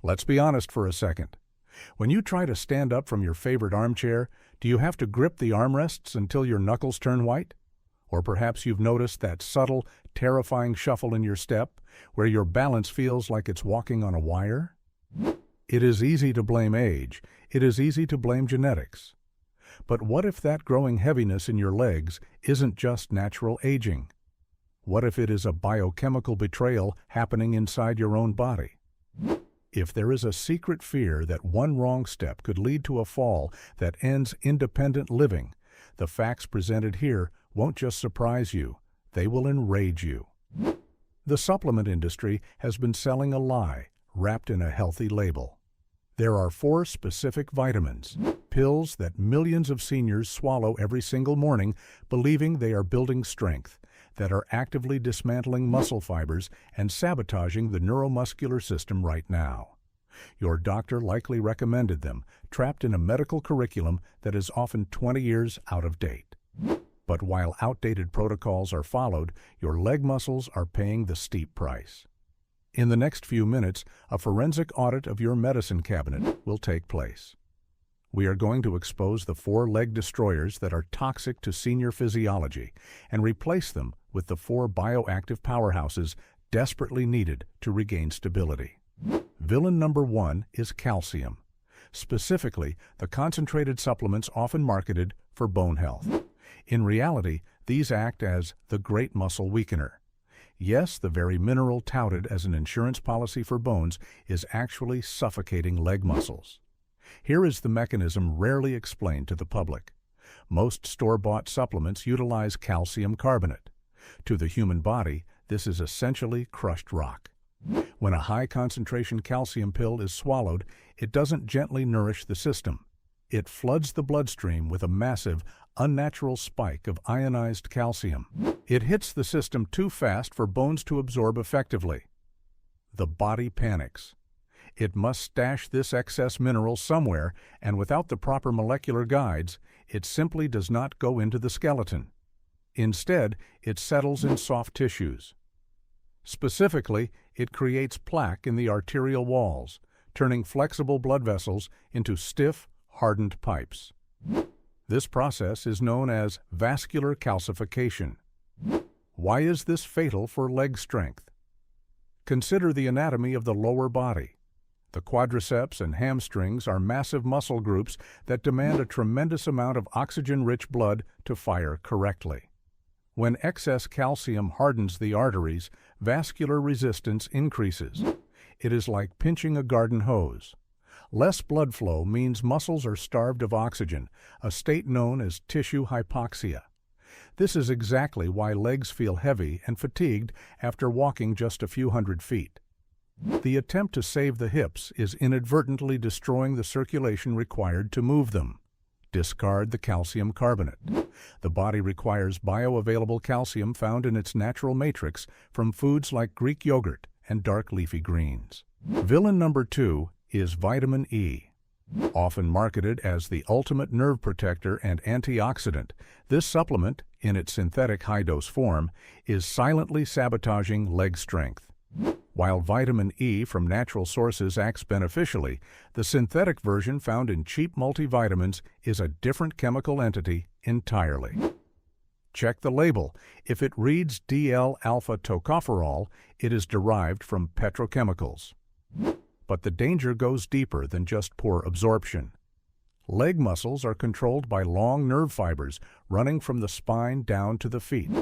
Let's be honest for a second. When you try to stand up from your favorite armchair, do you have to grip the armrests until your knuckles turn white? Or perhaps you've noticed that subtle, terrifying shuffle in your step, where your balance feels like it's walking on a wire? It is easy to blame age. It is easy to blame genetics. But what if that growing heaviness in your legs isn't just natural aging? What if it is a biochemical betrayal happening inside your own body? If there is a secret fear that one wrong step could lead to a fall that ends independent living, the facts presented here won't just surprise you, they will enrage you. The supplement industry has been selling a lie wrapped in a healthy label. There are 4 specific vitamins, pills that millions of seniors swallow every single morning, believing they are building strength, that are actively dismantling muscle fibers and sabotaging the neuromuscular system right now. Your doctor likely recommended them, trapped in a medical curriculum that is often 20 years out of date. But while outdated protocols are followed, your leg muscles are paying the steep price. In the next few minutes, a forensic audit of your medicine cabinet will take place. We are going to expose the 4 leg destroyers that are toxic to senior physiology and replace them with the 4 bioactive powerhouses desperately needed to regain stability. Villain number 1 is calcium, specifically the concentrated supplements often marketed for bone health. In reality, these act as the great muscle weakener. Yes, the very mineral touted as an insurance policy for bones is actually suffocating leg muscles. Here is the mechanism rarely explained to the public. Most store-bought supplements utilize calcium carbonate. To the human body, this is essentially crushed rock. When a high-concentration calcium pill is swallowed, it doesn't gently nourish the system. It floods the bloodstream with a massive, unnatural spike of ionized calcium. It hits the system too fast for bones to absorb effectively. The body panics. It must stash this excess mineral somewhere, and without the proper molecular guides, it simply does not go into the skeleton. Instead, it settles in soft tissues. Specifically, it creates plaque in the arterial walls, turning flexible blood vessels into stiff, hardened pipes. This process is known as vascular calcification. Why is this fatal for leg strength? Consider the anatomy of the lower body. The quadriceps and hamstrings are massive muscle groups that demand a tremendous amount of oxygen-rich blood to fire correctly. When excess calcium hardens the arteries, vascular resistance increases. It is like pinching a garden hose. Less blood flow means muscles are starved of oxygen, a state known as tissue hypoxia. This is exactly why legs feel heavy and fatigued after walking just a few hundred feet. The attempt to save the hips is inadvertently destroying the circulation required to move them. Discard the calcium carbonate. The body requires bioavailable calcium found in its natural matrix from foods like Greek yogurt and dark leafy greens. Villain number 2 is vitamin E. Often marketed as the ultimate nerve protector and antioxidant, this supplement, in its synthetic high-dose form, is silently sabotaging leg strength. While vitamin E from natural sources acts beneficially, the synthetic version found in cheap multivitamins is a different chemical entity entirely. Check the label. If it reads DL-alpha-tocopherol, it is derived from petrochemicals. But the danger goes deeper than just poor absorption. Leg muscles are controlled by long nerve fibers running from the spine down to the feet.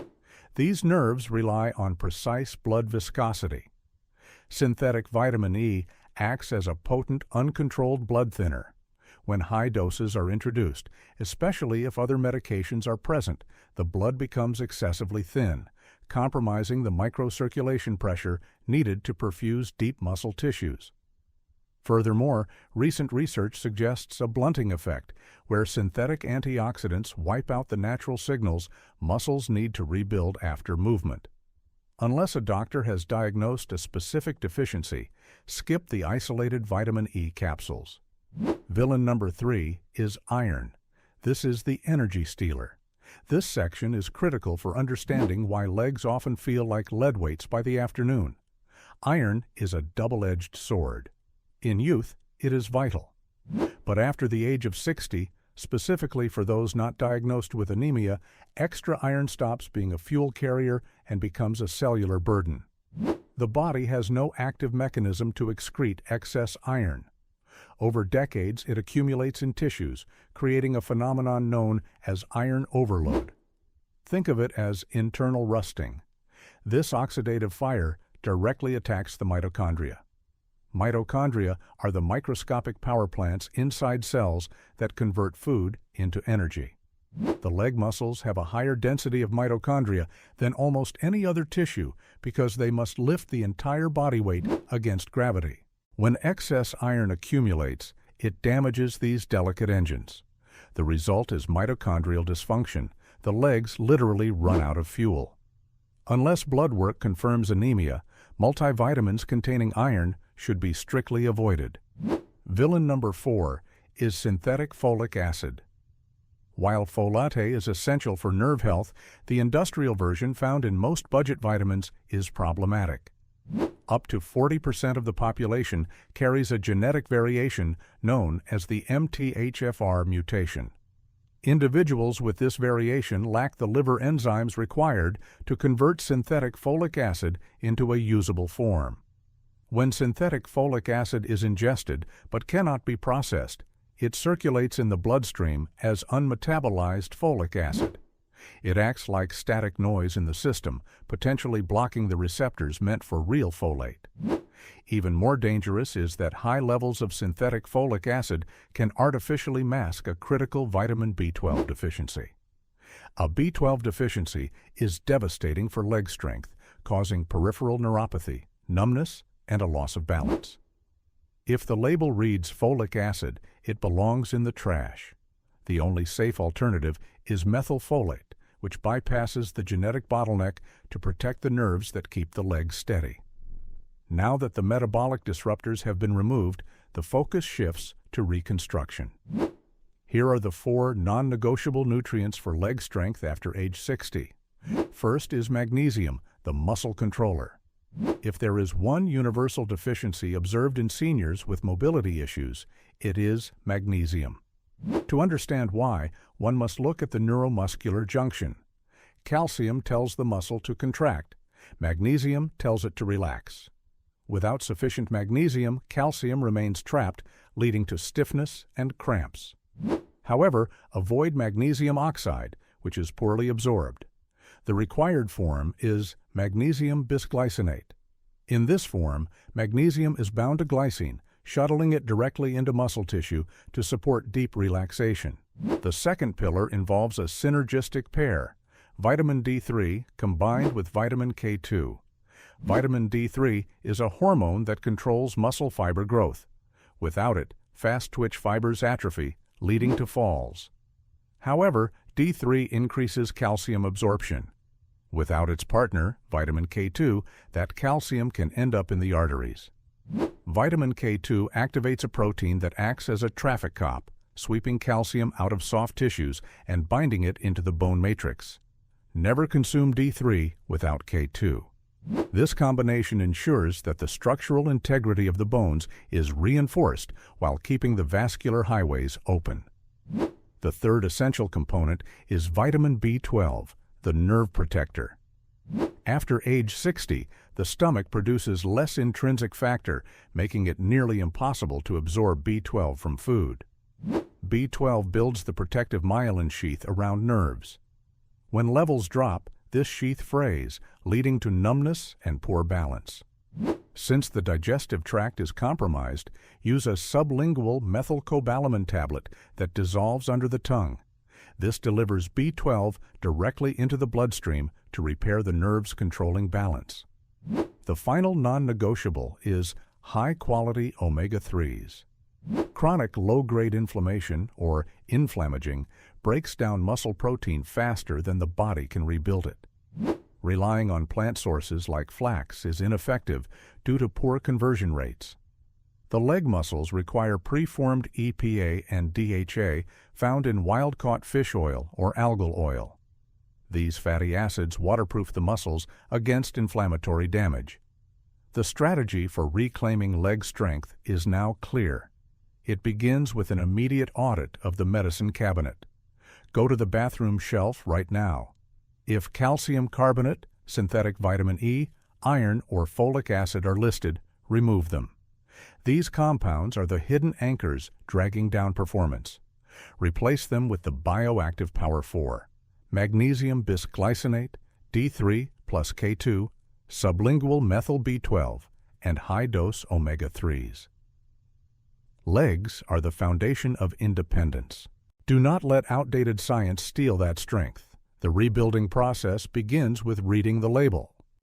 These nerves rely on precise blood viscosity. Synthetic vitamin E acts as a potent, uncontrolled blood thinner. When high doses are introduced, especially if other medications are present, the blood becomes excessively thin, compromising the microcirculation pressure needed to perfuse deep muscle tissues. Furthermore, recent research suggests a blunting effect, where synthetic antioxidants wipe out the natural signals muscles need to rebuild after movement. Unless a doctor has diagnosed a specific deficiency, skip the isolated vitamin E capsules. Villain number 3 is iron. This is the energy stealer. This section is critical for understanding why legs often feel like lead weights by the afternoon. Iron is a double-edged sword. In youth, it is vital. But after the age of 60, specifically for those not diagnosed with anemia, extra iron stops being a fuel carrier and becomes a cellular burden. The body has no active mechanism to excrete excess iron. Over decades, it accumulates in tissues, creating a phenomenon known as iron overload. Think of it as internal rusting. This oxidative fire directly attacks the mitochondria. Mitochondria are the microscopic power plants inside cells that convert food into energy. The leg muscles have a higher density of mitochondria than almost any other tissue because they must lift the entire body weight against gravity. When excess iron accumulates, it damages these delicate engines. The result is mitochondrial dysfunction. The legs literally run out of fuel. Unless blood work confirms anemia, multivitamins containing iron should be strictly avoided. Villain number 4 is synthetic folic acid. While folate is essential for nerve health, the industrial version found in most budget vitamins is problematic. Up to 40% of the population carries a genetic variation known as the MTHFR mutation. Individuals with this variation lack the liver enzymes required to convert synthetic folic acid into a usable form. When synthetic folic acid is ingested but cannot be processed, it circulates in the bloodstream as unmetabolized folic acid. It acts like static noise in the system, potentially blocking the receptors meant for real folate. Even more dangerous is that high levels of synthetic folic acid can artificially mask a critical vitamin B12 deficiency. A B12 deficiency is devastating for leg strength, causing peripheral neuropathy, numbness, and a loss of balance. If the label reads folic acid, it belongs in the trash. The only safe alternative is methylfolate, which bypasses the genetic bottleneck to protect the nerves that keep the legs steady. Now that the metabolic disruptors have been removed, the focus shifts to reconstruction. Here are the 4 non-negotiable nutrients for leg strength after age 60. First is magnesium, the muscle controller. If there is one universal deficiency observed in seniors with mobility issues, it is magnesium. To understand why, one must look at the neuromuscular junction. Calcium tells the muscle to contract. Magnesium tells it to relax. Without sufficient magnesium, calcium remains trapped, leading to stiffness and cramps. However, avoid magnesium oxide, which is poorly absorbed. The required form is magnesium bisglycinate. In this form, magnesium is bound to glycine, shuttling it directly into muscle tissue to support deep relaxation. The second pillar involves a synergistic pair, vitamin D3 combined with vitamin K2. Vitamin D3 is a hormone that controls muscle fiber growth. Without it, fast-twitch fibers atrophy, leading to falls. However, D3 increases calcium absorption. Without its partner, vitamin K2, that calcium can end up in the arteries. Vitamin K2 activates a protein that acts as a traffic cop, sweeping calcium out of soft tissues and binding it into the bone matrix. Never consume D3 without K2. This combination ensures that the structural integrity of the bones is reinforced while keeping the vascular highways open. The third essential component is vitamin B12, the nerve protector. After age 60, the stomach produces less intrinsic factor, making it nearly impossible to absorb B12 from food. B12 builds the protective myelin sheath around nerves. When levels drop, this sheath frays, leading to numbness and poor balance. Since the digestive tract is compromised, use a sublingual methylcobalamin tablet that dissolves under the tongue. This delivers B12 directly into the bloodstream to repair the nerves controlling balance. The final non-negotiable is high-quality omega-3s. Chronic low-grade inflammation, or inflammaging, breaks down muscle protein faster than the body can rebuild it. Relying on plant sources like flax is ineffective due to poor conversion rates. The leg muscles require preformed EPA and DHA found in wild-caught fish oil or algal oil. These fatty acids waterproof the muscles against inflammatory damage. The strategy for reclaiming leg strength is now clear. It begins with an immediate audit of the medicine cabinet. Go to the bathroom shelf right now. If calcium carbonate, synthetic vitamin E, iron, or folic acid are listed, remove them. These compounds are the hidden anchors dragging down performance. Replace them with the bioactive Power 4, magnesium bisglycinate, D3 plus K2, sublingual methyl B12, and high-dose omega-3s. Legs are the foundation of independence. Do not let outdated science steal that strength. The rebuilding process begins with reading the label.